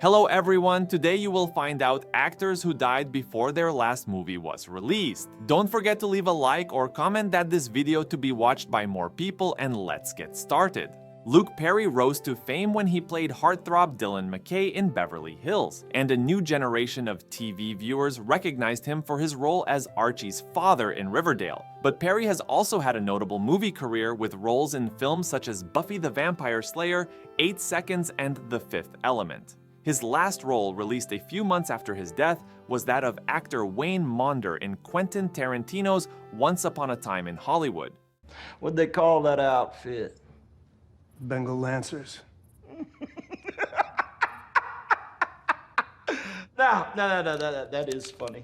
Hello everyone, today you will find out actors who died before their last movie was released. Don't forget to leave a like or comment that this video to be watched by more people, and let's get started. Luke Perry rose to fame when he played heartthrob Dylan McKay in Beverly Hills, and a new generation of TV viewers recognized him for his role as Archie's father in Riverdale. But Perry has also had a notable movie career with roles in films such as Buffy the Vampire Slayer, 8 Seconds, and The Fifth Element. His last role, released a few months after his death, was that of actor Wayne Maunder in Quentin Tarantino's Once Upon a Time in Hollywood. What'd they call that outfit? Bengal Lancers. No, that is funny.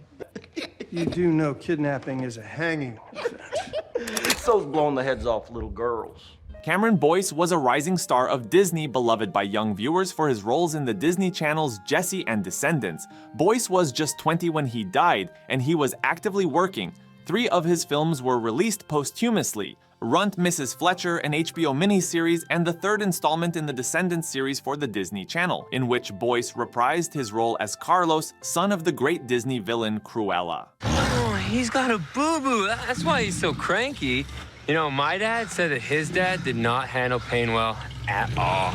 You do know kidnapping is a hanging offense. So's blowing the heads off little girls. Cameron Boyce was a rising star of Disney, beloved by young viewers for his roles in the Disney Channel's Jessie and Descendants. Boyce was just 20 when he died, and he was actively working. 3 of his films were released posthumously: Runt Mrs. Fletcher, an HBO miniseries, and the 3rd installment in the Descendants series for the Disney Channel, in which Boyce reprised his role as Carlos, son of the great Disney villain Cruella. Oh, he's got a boo-boo. That's why he's so cranky. You know, my dad said that his dad did not handle pain well at all.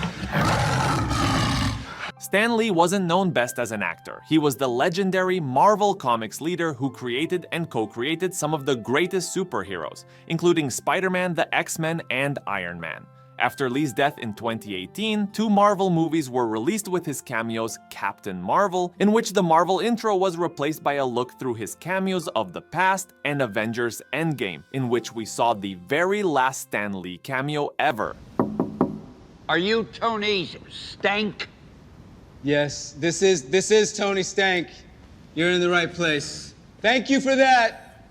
Stan Lee wasn't known best as an actor. He was the legendary Marvel Comics leader who created and co-created some of the greatest superheroes, including Spider-Man, the X-Men, and Iron Man. After Lee's death in 2018, 2 Marvel movies were released with his cameos: Captain Marvel, in which the Marvel intro was replaced by a look through his cameos of the past, and Avengers Endgame, in which we saw the very last Stan Lee cameo ever. Are you Tony Stank? Yes, this is Tony Stank. You're in the right place. Thank you for that.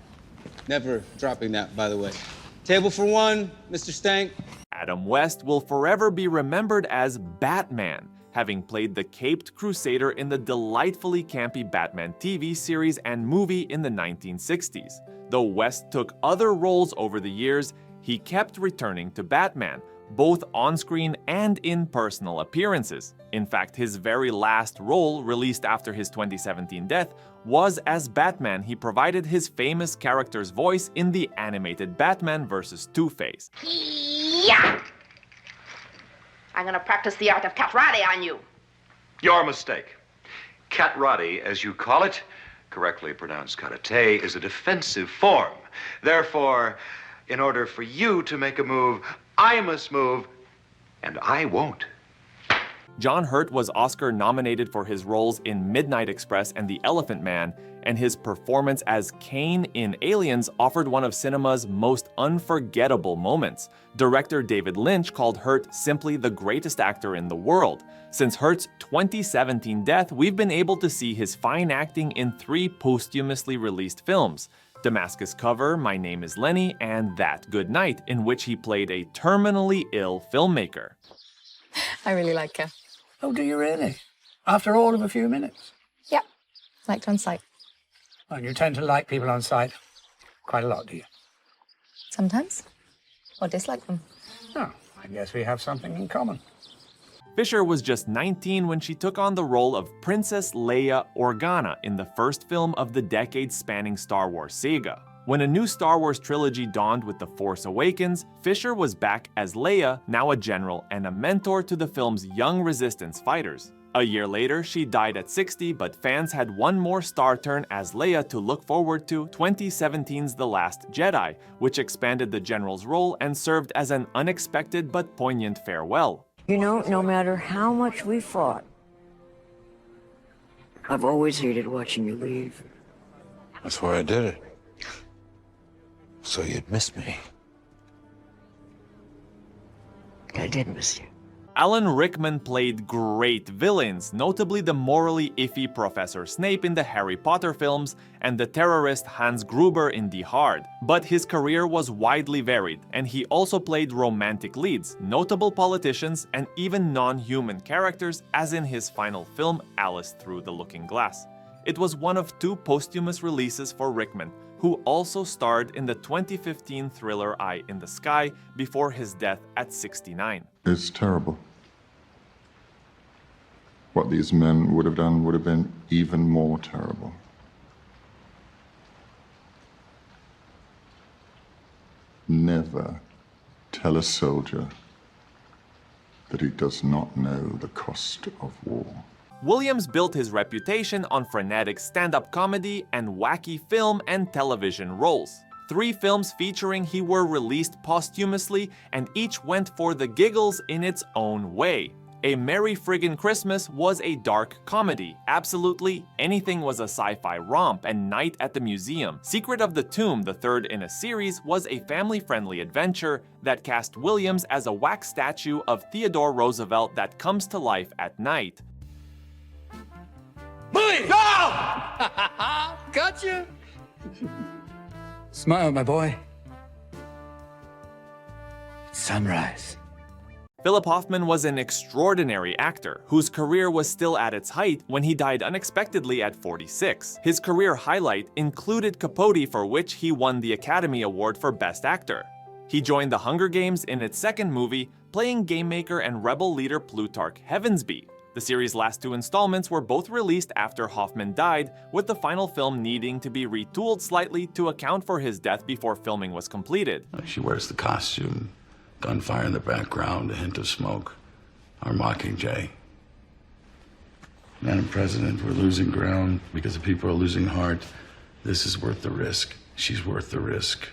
Never dropping that, by the way. Table for 1, Mr. Stank. Adam West will forever be remembered as Batman, having played the Caped Crusader in the delightfully campy Batman TV series and movie in the 1960s. Though West took other roles over the years, he kept returning to Batman, both on-screen and in personal appearances. In fact, his very last role, released after his 2017 death, was as Batman. He provided his famous character's voice in the animated Batman vs. Two-Face. Yeah! I'm gonna practice the art of karate on you. Your mistake. Karate, as you call it, correctly pronounced karate, is a defensive form. Therefore, in order for you to make a move, I must move, and I won't. John Hurt was Oscar nominated for his roles in Midnight Express and The Elephant Man, and his performance as Kane in Aliens offered one of cinema's most unforgettable moments. Director David Lynch called Hurt simply the greatest actor in the world. Since Hurt's 2017 death, we've been able to see his fine acting in 3 posthumously released films: Damascus Cover, My Name is Lenny, and That Good Night, in which he played a terminally ill filmmaker. I really like her. Oh, do you really? After all of a few minutes? Yep. Liked on sight. Well, you tend to like people on sight quite a lot, do you? Sometimes. Or dislike them. Oh, I guess we have something in common. Fisher was just 19 when she took on the role of Princess Leia Organa in the first film of the decade-spanning Star Wars saga. When a new Star Wars trilogy dawned with The Force Awakens, Fisher was back as Leia, now a general and a mentor to the film's young Resistance fighters. A year later, she died at 60, but fans had one more star turn as Leia to look forward to: 2017's The Last Jedi, which expanded the general's role and served as an unexpected but poignant farewell. You know, no matter how much we fought, I've always hated watching you leave. That's why I did it. So you'd miss me. I did miss you. Alan Rickman played great villains, notably the morally iffy Professor Snape in the Harry Potter films and the terrorist Hans Gruber in Die Hard. But his career was widely varied, and he also played romantic leads, notable politicians, and even non-human characters, as in his final film Alice Through the Looking Glass. It was one of 2 posthumous releases for Rickman, who also starred in the 2015 thriller Eye in the Sky before his death at 69. It's terrible. what these men would have done would have been even more terrible. Never tell a soldier that he does not know the cost of war. Williams built his reputation on frenetic stand-up comedy and wacky film and television roles. 3 films featuring he were released posthumously, and each went for the giggles in its own way. A Merry Friggin' Christmas was a dark comedy. Absolutely anything was a sci-fi romp, and Night at the Museum. Secret of the Tomb, the third in a series, was a family-friendly adventure that cast Williams as a wax statue of Theodore Roosevelt that comes to life at night. Bully! Go! Gotcha! Smile, my boy. It's sunrise. Philip Hoffman was an extraordinary actor, whose career was still at its height when he died unexpectedly at 46. His career highlight included Capote, for which he won the Academy Award for Best Actor. He joined the Hunger Games in its second movie, playing game maker and rebel leader Plutarch Heavensbee. The series' last 2 installments were both released after Hoffman died, with the final film needing to be retooled slightly to account for his death before filming was completed. She wears the costume, gunfire in the background, a hint of smoke, our Mockingjay. Madam President, we're losing ground because the people are losing heart. This is worth the risk. She's worth the risk.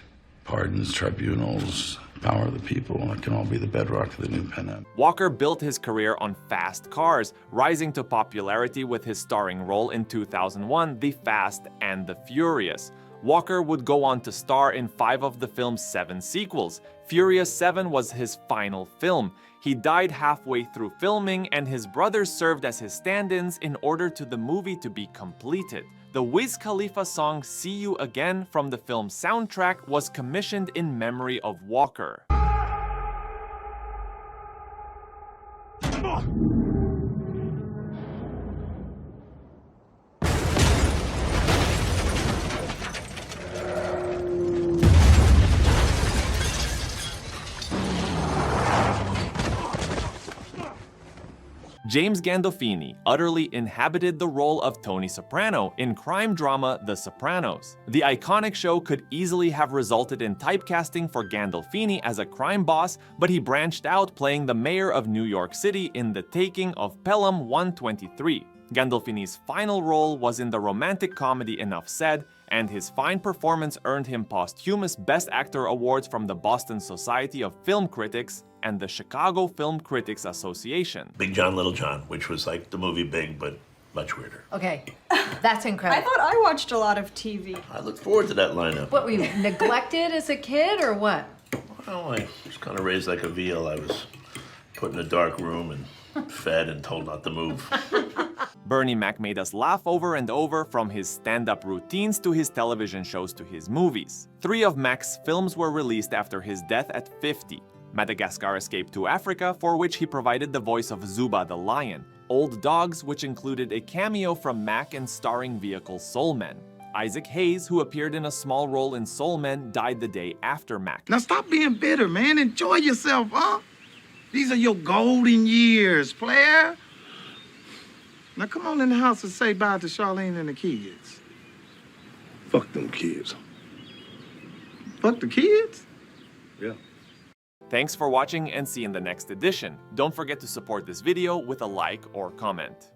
Pardons, tribunals, power of the people, it can all be the bedrock of the new Pan. Walker built his career on fast cars, rising to popularity with his starring role in 2001, The Fast and the Furious. Walker would go on to star in 5 of the film's 7 sequels. Furious 7 was his final film. He died halfway through filming, and his brothers served as his stand-ins in order to the movie to be completed. The Wiz Khalifa song See You Again from the film's soundtrack was commissioned in memory of Walker. James Gandolfini utterly inhabited the role of Tony Soprano in crime drama The Sopranos. The iconic show could easily have resulted in typecasting for Gandolfini as a crime boss, but he branched out, playing the mayor of New York City in The Taking of Pelham 123. Gandolfini's final role was in the romantic comedy Enough Said, and his fine performance earned him posthumous Best Actor awards from the Boston Society of Film Critics and the Chicago Film Critics Association. Big John, Little John, which was like the movie Big, but much weirder. Okay, that's incredible. I thought I watched a lot of TV. I look forward to that lineup. What, were you neglected as a kid, or what? Well, I was kind of raised like a veal. I was put in a dark room and fed and told not to move. Bernie Mac made us laugh over and over, from his stand-up routines to his television shows to his movies. 3 of Mac's films were released after his death at 50. Madagascar Escape to Africa, for which he provided the voice of Zuba the lion. Old Dogs, which included a cameo from Mac and starring vehicle Soul Men. Isaac Hayes, who appeared in a small role in Soul Men, died the day after Mac. Now stop being bitter, man. Enjoy yourself, huh? These are your golden years, player. Now come on in the house and say bye to Charlene and the kids. Fuck them kids. Fuck the kids? Yeah. Thanks for watching, and see you in the next edition. Don't forget to support this video with a like or comment.